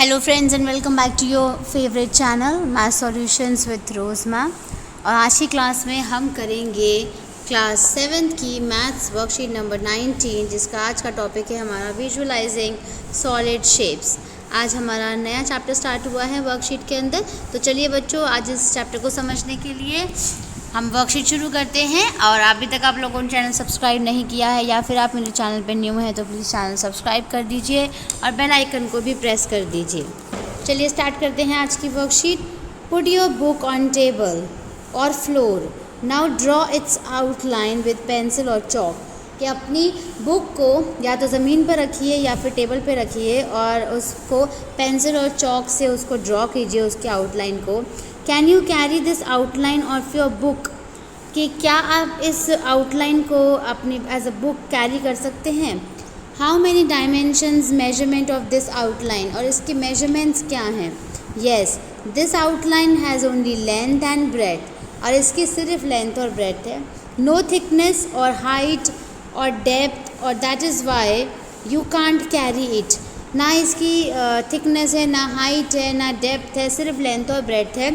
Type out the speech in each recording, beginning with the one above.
Hello friends and welcome back to your favourite channel math solutions with Rose ma'am. और आज की class में हम करेंगे क्लास 7 की मैथ्स वर्कशीट नंबर 19, जिसका आज का टॉपिक है हमारा विजुअलाइजिंग सॉलिड शेप्स। आज हमारा नया चैप्टर स्टार्ट हुआ है वर्कशीट के अंदर। तो चलिए बच्चों, आज इस चैप्टर को समझने के लिए हम वर्कशीट शुरू करते हैं। और अभी तक आप लोगों ने चैनल सब्सक्राइब नहीं किया है या फिर आप मेरे चैनल पर न्यू हैं तो प्लीज़ चैनल सब्सक्राइब कर दीजिए और बेल आइकन को भी प्रेस कर दीजिए। चलिए स्टार्ट करते हैं आज की worksheet. Put your book on table और floor, now draw its outline with pencil और चॉक। कि अपनी बुक को या तो ज़मीन पर रखिए या फिर टेबल पर रखिए और उसको पेंसिल और चॉक से उसको ड्रॉ कीजिए, उसके आउटलाइन को। Can you carry this outline of your book, कि क्या आप इस आउटलाइन को अपनी एज अ बुक कैरी कर सकते हैं। How many dimensions measurement of this outline, और इसके मेजरमेंट्स क्या हैं। Yes, this outline has only length and breadth, और इसकी सिर्फ लेंथ और ब्रेथ है। नो थिकनेस और हाइट और डेप्थ, और that is why you can't carry it. ना इसकी थिकनेस है, ना हाइट है, ना डेप्थ है, सिर्फ लेंथ और ब्रेथ है,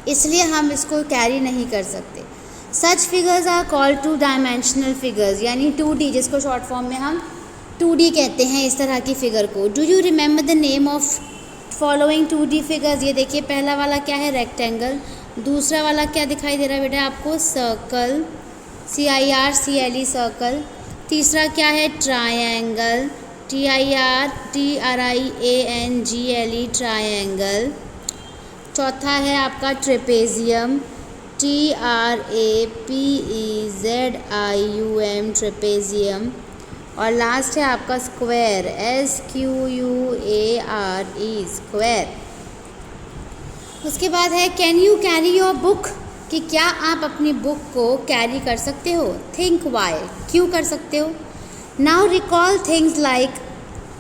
इसलिए हम इसको कैरी नहीं कर सकते। Such figures are called two dimensional figures, यानी 2D, जिसको शॉर्ट फॉर्म में हम 2D कहते हैं इस तरह की फिगर को। Do you remember the name of following 2D figures. ये देखिए, पहला वाला क्या है, रेक्टेंगल। दूसरा वाला क्या दिखाई दे रहा है बेटा आपको, सर्कल, CIRCLE सर्कल। तीसरा क्या है, ट्रायंगल, TIRTRIANGLE ट्रायंगल। चौथा है आपका ट्रेपेजियम, TRAPEZIUM ट्रेपेजियम। और लास्ट है आपका स्क्वायर, SQUARE स्क्वायर। उसके बाद है can you carry your book, कि क्या आप अपनी बुक को कैरी कर सकते हो। थिंक वाई, क्यों कर सकते हो। Now recall things like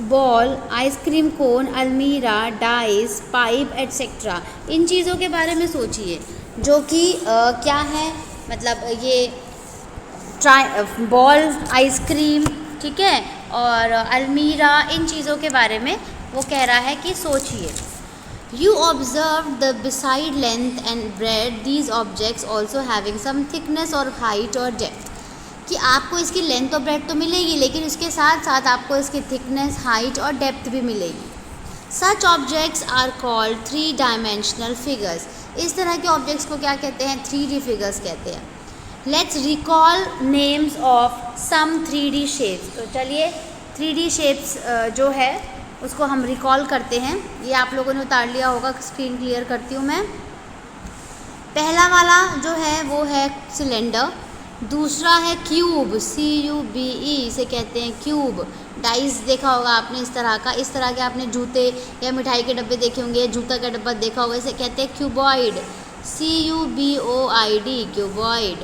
ball, ice cream cone, अलमीरा, डाइस, पाइप एट्सेट्रा। इन चीज़ों के बारे में सोचिए जो कि क्या है, मतलब ये बॉल, आइसक्रीम, ठीक है, और अलमीरा, इन चीज़ों के बारे में वो कह रहा है कि सोचिए। You observed the beside length and breadth these objects also having some thickness or height or depth, कि आपको इसकी लेंथ और ब्रेथ तो मिलेगी, लेकिन उसके साथ साथ आपको इसकी थिकनेस, हाइट और डेप्थ भी मिलेगी। Such objects are called 3 dimensional figures। इस तरह के ऑब्जेक्ट्स को क्या कहते हैं, 3D फिगर्स कहते हैं। Let's recall names of some 3D shapes। तो चलिए 3D shapes जो है उसको हम रिकॉल करते हैं। ये आप लोगों ने उतार लिया होगा, स्क्रीन क्लियर करती हूँ मैं। पहला वाला जो है वो है सिलेंडर। दूसरा है क्यूब, CUBE से कहते हैं क्यूब। डाइस देखा होगा आपने इस तरह का, इस तरह के आपने जूते या मिठाई के डब्बे देखे होंगे, जूता का डब्बा देखा होगा, इसे कहते हैं क्यूबॉइड, CUBOID क्यूबॉइड,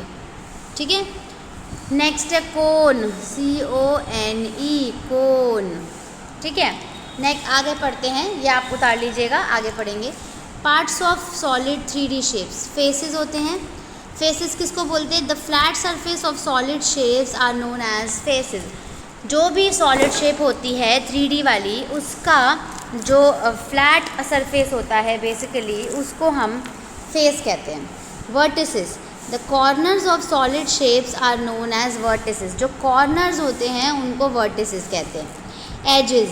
ठीक है। नेक्स्ट है कोन, CONE कोन, ठीक है। नेक्स्ट आगे पढ़ते हैं, ये आप उतार लीजिएगा, आगे पढ़ेंगे। Parts of solid 3D shapes, faces होते हैं। फेसेस किसको बोलते हैं, the flat surface of solid shapes are known as faces. जो भी सॉलिड शेप होती है 3D वाली, उसका जो फ्लैट सरफेस होता है बेसिकली, उसको हम फेस कहते हैं। Vertices, the corners of solid shapes are known as vertices. जो कॉर्नर्स होते हैं उनको वर्टिसेस कहते हैं। Edges,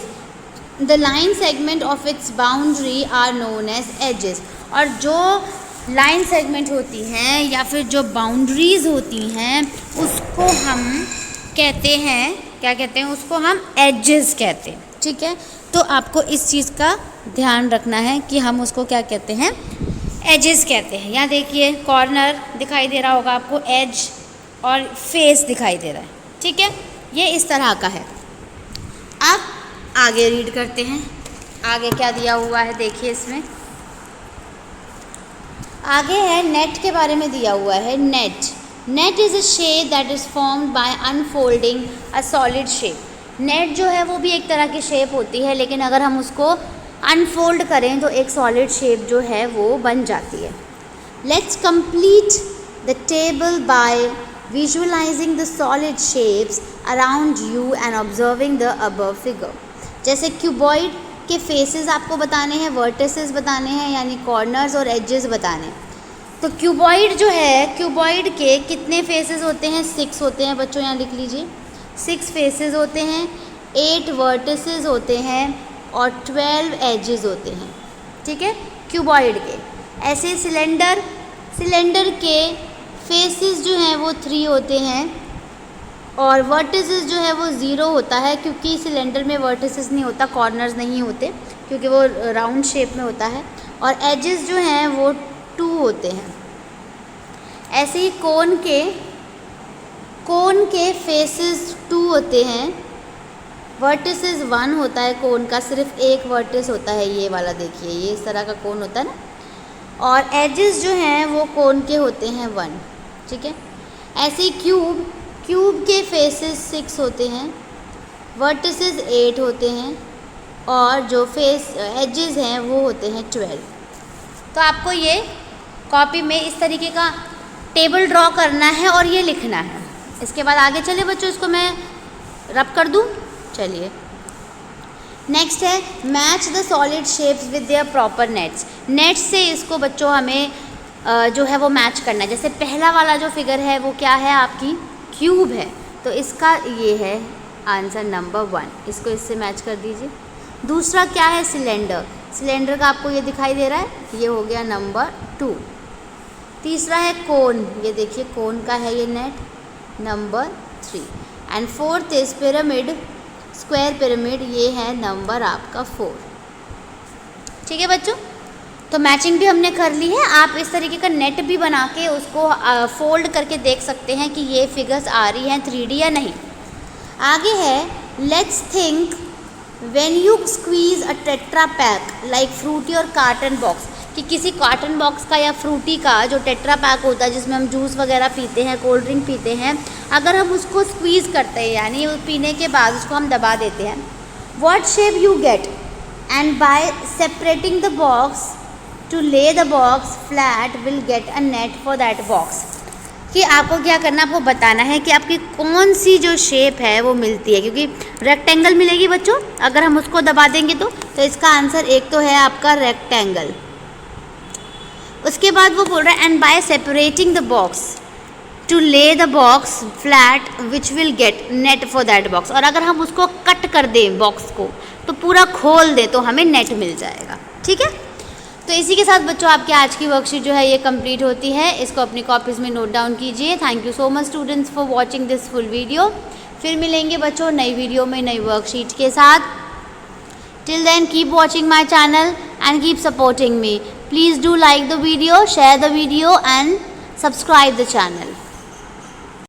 the line segment of its boundary are known as edges. और जो लाइन सेगमेंट होती हैं या फिर जो बाउंड्रीज होती हैं उसको हम कहते हैं, क्या कहते हैं, उसको हम एजेस कहते हैं, ठीक है। तो आपको इस चीज़ का ध्यान रखना है कि हम उसको क्या कहते हैं, एजेस कहते हैं। यहाँ देखिए कॉर्नर दिखाई दे रहा होगा आपको, एज और फेस दिखाई दे रहा है, ठीक है। ये इस तरह का है। अब आगे रीड करते हैं, आगे क्या दिया हुआ है देखिए इसमें। आगे है नेट के बारे में दिया हुआ है। Net is a shape that is formed by unfolding a solid shape. Net जो है वो भी एक तरह की शेप होती है, लेकिन अगर हम उसको अनफोल्ड करें तो एक सॉलिड शेप जो है वो बन जाती है। Let's complete the table by visualising the solid shapes around you and observing the above figure. जैसे क्यूबॉइड, के फेसेस आपको बताने हैं, वर्टिसेस बताने हैं यानी कॉर्नर्स और एजेस बताने हैं। तो क्यूबॉइड जो है, क्यूबॉइड के कितने फेसेस होते हैं? 6 होते हैं बच्चों, यहाँ लिख लीजिए 6 फेसेस होते हैं, 8 वर्टिसेस होते हैं और 12 एजेस होते हैं। ठीक है, क्यूबॉइड के। ऐसे सिलेंडर, सिलेंडर के फेसेस जो हैं वो 3 होते हैं और वर्टिसेस जो है वो 0 होता है, क्योंकि सिलेंडर में वर्टिसेस नहीं होता, कॉर्नर्स नहीं होते, क्योंकि वो राउंड शेप में होता है। और एजेस जो हैं वो 2 होते हैं। ऐसे ही कोन के फेसेस 2 होते हैं, वर्टिसेस 1 होता है कोन का, सिर्फ एक वर्टिस होता है, ये वाला देखिए, ये इस तरह का कोन होता है ना। और एजेस जो हैं वो कोन के होते हैं 1। ठीक है, ऐसे ही क्यूब के फेसेस 6 होते हैं, वर्टिसेस 8 होते हैं और जो एजेस हैं वो होते हैं 12। तो आपको ये कॉपी में इस तरीके का टेबल ड्रॉ करना है और ये लिखना है। इसके बाद आगे चले बच्चों, इसको मैं रब कर दूँ। चलिए, नेक्स्ट है match the solid shapes with their proper nets. Nets से इसको बच्चों हमें जो है वो मैच करना है। जैसे पहला वाला जो फिगर है वो क्या है आपकी? क्यूब है, तो इसका ये है आंसर नंबर 1, इसको इससे मैच कर दीजिए। दूसरा क्या है? सिलेंडर, सिलेंडर का आपको ये दिखाई दे रहा है, ये हो गया नंबर 2। तीसरा है कोन, ये देखिए कोन का है ये net, number 3। And fourth is pyramid, square pyramid, ये है नंबर आपका 4। ठीक है बच्चों, तो मैचिंग भी हमने कर ली है। आप इस तरीके का नेट भी बना के उसको फोल्ड करके देख सकते हैं कि ये फिगर्स आ रही हैं 3D या नहीं। आगे है let's think when you squeeze a tetra pack like Frooti और कार्टन बॉक्स, कि किसी कार्टन बॉक्स का या फ्रूटी का जो टेट्रा पैक होता है जिसमें हम जूस वगैरह पीते हैं, कोल्ड ड्रिंक पीते हैं, अगर हम उसको स्क्वीज़ करते हैं यानी पीने के बाद उसको हम दबा देते हैं, what shape you get? And by separating the box to lay the box flat will get a net for that box. कि आपको क्या करना, आपको बताना है कि आपकी कौन सी जो शेप है वो मिलती है, क्योंकि रेक्टेंगल मिलेगी बच्चों अगर हम उसको दबा देंगे तो इसका आंसर एक तो है आपका रेक्टेंगल। उसके बाद वो बोल रहा है and by separating the box to lay the box flat which will get net for that box. और अगर हम उसको कट कर दें बॉक्स को, तो पूरा खोल दें तो हमें नेट मिल जाएगा। ठीक है, तो इसी के साथ बच्चों आपकी आज की वर्कशीट जो है ये कंप्लीट होती है। इसको अपनी कॉपीज़ में नोट डाउन कीजिए। Thank you so much students for watching this full video. फिर मिलेंगे बच्चों नई वीडियो में नई वर्कशीट के साथ। Till then keep watching my channel and keep supporting me. Please do like the video, share the video and subscribe the channel.